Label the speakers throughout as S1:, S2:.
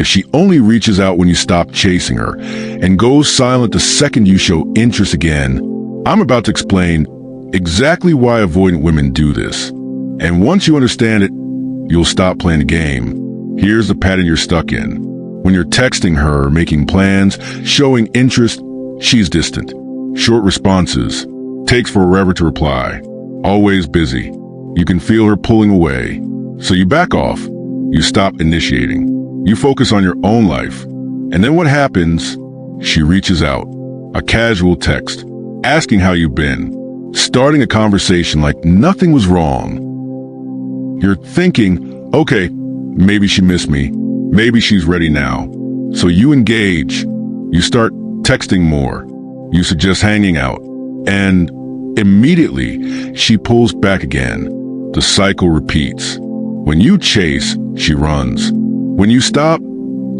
S1: If she only reaches out when you stop chasing her and goes silent the second you show interest again, I'm about to explain exactly why avoidant women do this. And once you understand it, you'll stop playing the game. Here's the pattern you're stuck in. When you're texting her, making plans, showing interest, she's distant. Short responses. Takes forever to reply. Always busy. You can feel her pulling away. So you back off. You stop initiating. You focus on your own life. And then what happens? She reaches out. A casual text. Asking how you've been. Starting a conversation like nothing was wrong. You're thinking, okay, maybe she missed me. Maybe she's ready now. So you engage. You start texting more. You suggest hanging out. And immediately, she pulls back again. The cycle repeats. When you chase, she runs. When you stop,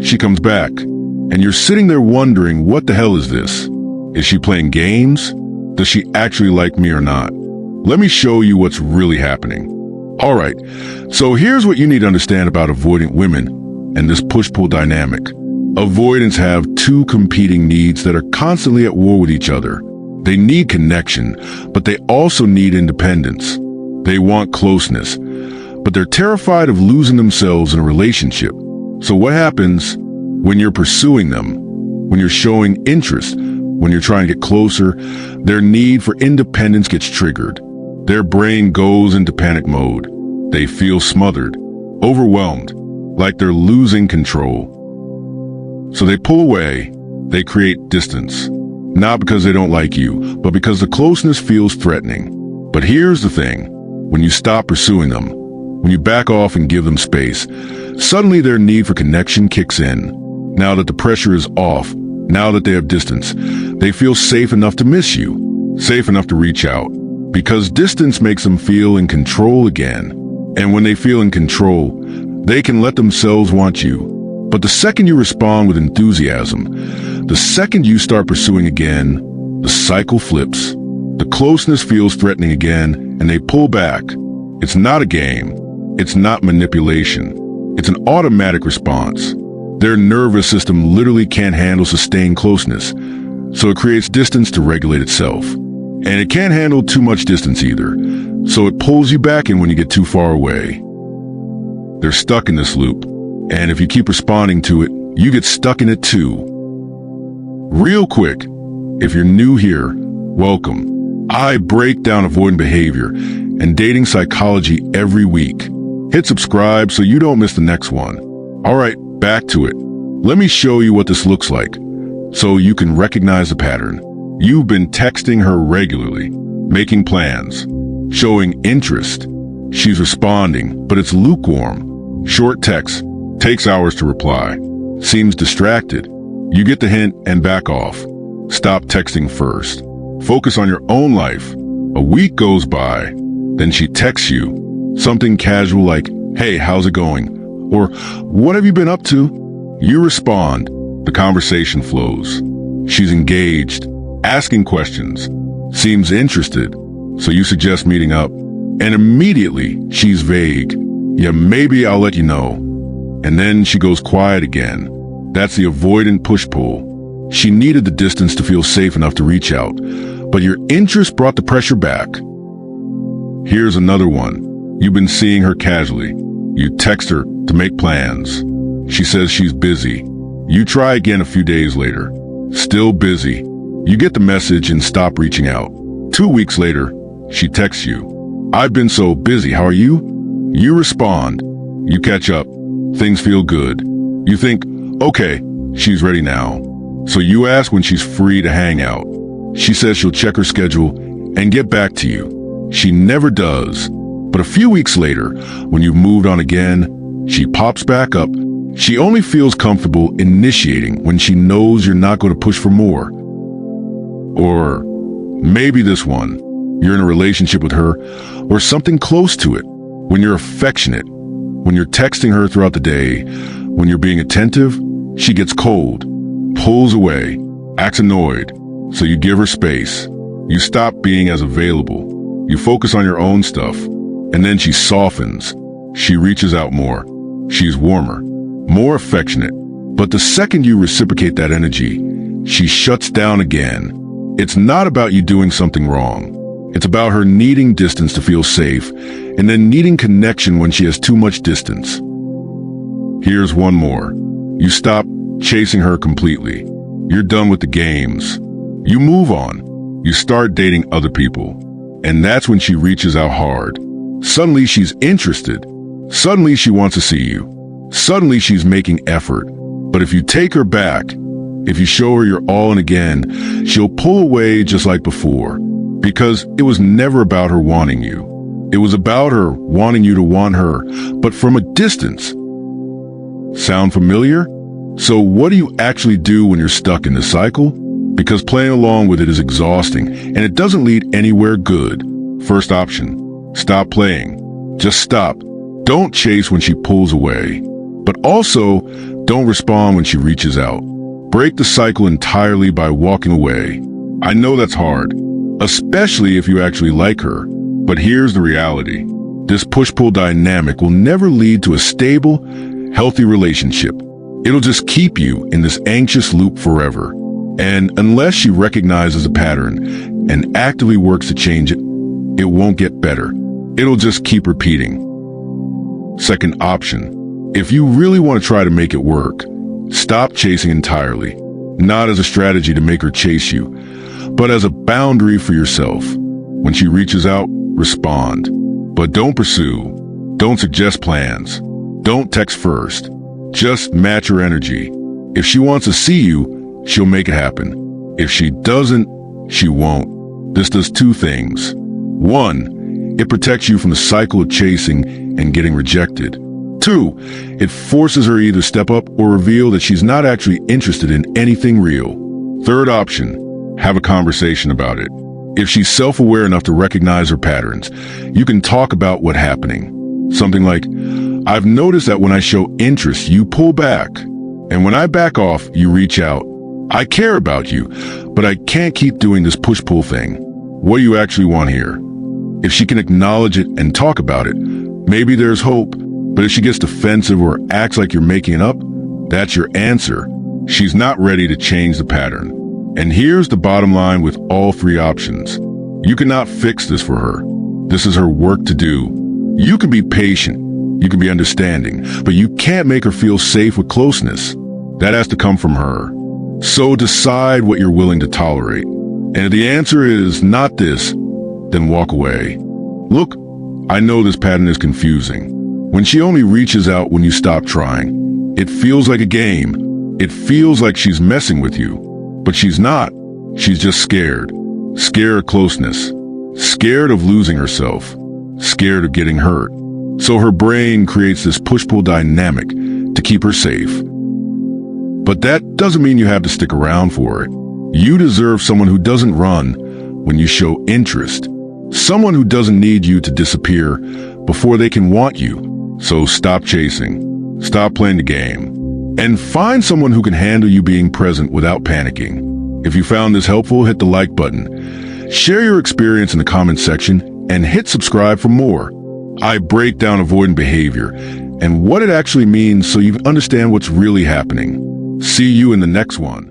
S1: she comes back. And you're sitting there wondering, what the hell is this? Is she playing games? Does she actually like me or not? Let me show you what's really happening. All right, so here's what you need to understand about avoidant women and this push-pull dynamic. Avoidants have two competing needs that are constantly at war with each other. They need connection, but they also need independence. They want closeness, but they're terrified of losing themselves in a relationship. So what happens when you're pursuing them, when you're showing interest, when you're trying to get closer? Their need for independence gets triggered. Their brain goes into panic mode. They feel smothered, overwhelmed, like they're losing control. So they pull away. They create distance. Not because they don't like you, but because the closeness feels threatening. But here's the thing. When you stop pursuing them, when you back off and give them space, suddenly their need for connection kicks in. Now that the pressure is off, now that they have distance, they feel safe enough to miss you, safe enough to reach out. Because distance makes them feel in control again. And when they feel in control, they can let themselves want you. But the second you respond with enthusiasm, the second you start pursuing again, the cycle flips. The closeness feels threatening again, and they pull back. It's not a game. It's not manipulation. It's an automatic response. Their nervous system literally can't handle sustained closeness, so it creates distance to regulate itself. And it can't handle too much distance either, so it pulls you back in when you get too far away. They're stuck in this loop, and if you keep responding to it, you get stuck in it too. Real quick, if you're new here, welcome. I break down avoidant behavior and dating psychology every week. Hit subscribe so you don't miss the next one. All right, back to it. Let me show you what this looks like, so you can recognize the pattern. You've been texting her regularly, making plans, showing interest. She's responding, but it's lukewarm. Short text, takes hours to reply, seems distracted. You get the hint and back off. Stop texting first. Focus on your own life. A week goes by, then she texts you. Something casual like, hey, how's it going? Or, what have you been up to? You respond. The conversation flows. She's engaged. Asking questions, seems interested, so you suggest meeting up, and immediately she's vague. Yeah, maybe I'll let you know. And then she goes quiet again. That's the avoidant push-pull. She needed the distance to feel safe enough to reach out, but your interest brought the pressure back. Here's another one. You've been seeing her casually. You text her to make plans. She says she's busy. You try again a few days later. Still busy. You get the message and stop reaching out. 2 weeks later, she texts you. I've been so busy, how are you? You respond. You catch up. Things feel good. You think, okay, she's ready now. So you ask when she's free to hang out. She says she'll check her schedule and get back to you. She never does. But a few weeks later, when you've moved on again, she pops back up. She only feels comfortable initiating when she knows you're not going to push for more. Or maybe this one, you're in a relationship with her or something close to it. When you're affectionate, when you're texting her throughout the day, when you're being attentive, she gets cold, pulls away, acts annoyed. So you give her space. You stop being as available. You focus on your own stuff. And then she softens. She reaches out more. She's warmer, more affectionate. But the second you reciprocate that energy, she shuts down again. It's not about you doing something wrong. It's about her needing distance to feel safe, and then needing connection when she has too much distance. Here's one more. You stop chasing her completely. You're done with the games. You move on. You start dating other people. And that's when she reaches out hard. Suddenly she's interested. Suddenly she wants to see you. Suddenly she's making effort. But if you take her back, if you show her you're all in again, she'll pull away just like before. Because it was never about her wanting you. It was about her wanting you to want her, but from a distance. Sound familiar? So what do you actually do when you're stuck in the cycle? Because playing along with it is exhausting, and it doesn't lead anywhere good. First option, stop playing. Just stop. Don't chase when she pulls away. But also, don't respond when she reaches out. Break the cycle entirely by walking away. I know that's hard, especially if you actually like her. But here's the reality. This push-pull dynamic will never lead to a stable, healthy relationship. It'll just keep you in this anxious loop forever. And unless she recognizes a pattern and actively works to change it, it won't get better. It'll just keep repeating. Second option, if you really want to try to make it work, stop chasing entirely. Not as a strategy to make her chase you, but as a boundary for yourself. When she reaches out, respond. But don't pursue. Don't suggest plans. Don't text first. Just match her energy. If she wants to see you, she'll make it happen. If she doesn't, she won't. This does two things. One, it protects you from the cycle of chasing and getting rejected. Two, it forces her to either step up or reveal that she's not actually interested in anything real. Third option, have a conversation about it. If she's self-aware enough to recognize her patterns, you can talk about what's happening. Something like, I've noticed that when I show interest, you pull back. And when I back off, you reach out. I care about you, but I can't keep doing this push-pull thing. What do you actually want here? If she can acknowledge it and talk about it, maybe there's hope. But if she gets defensive or acts like you're making it up, that's your answer. She's not ready to change the pattern. And here's the bottom line with all three options. You cannot fix this for her. This is her work to do. You can be patient, you can be understanding, but you can't make her feel safe with closeness. That has to come from her. So decide what you're willing to tolerate. And if the answer is not this, then walk away. Look, I know this pattern is confusing. When she only reaches out when you stop trying, it feels like a game. It feels like she's messing with you. But she's not. She's just scared. Scared of closeness. Scared of losing herself. Scared of getting hurt. So her brain creates this push-pull dynamic to keep her safe. But that doesn't mean you have to stick around for it. You deserve someone who doesn't run when you show interest. Someone who doesn't need you to disappear before they can want you. So stop chasing. Stop playing the game. And find someone who can handle you being present without panicking. If you found this helpful, hit the like button. Share your experience in the comments section and hit subscribe for more. I break down avoidant behavior and what it actually means so you understand what's really happening. See you in the next one.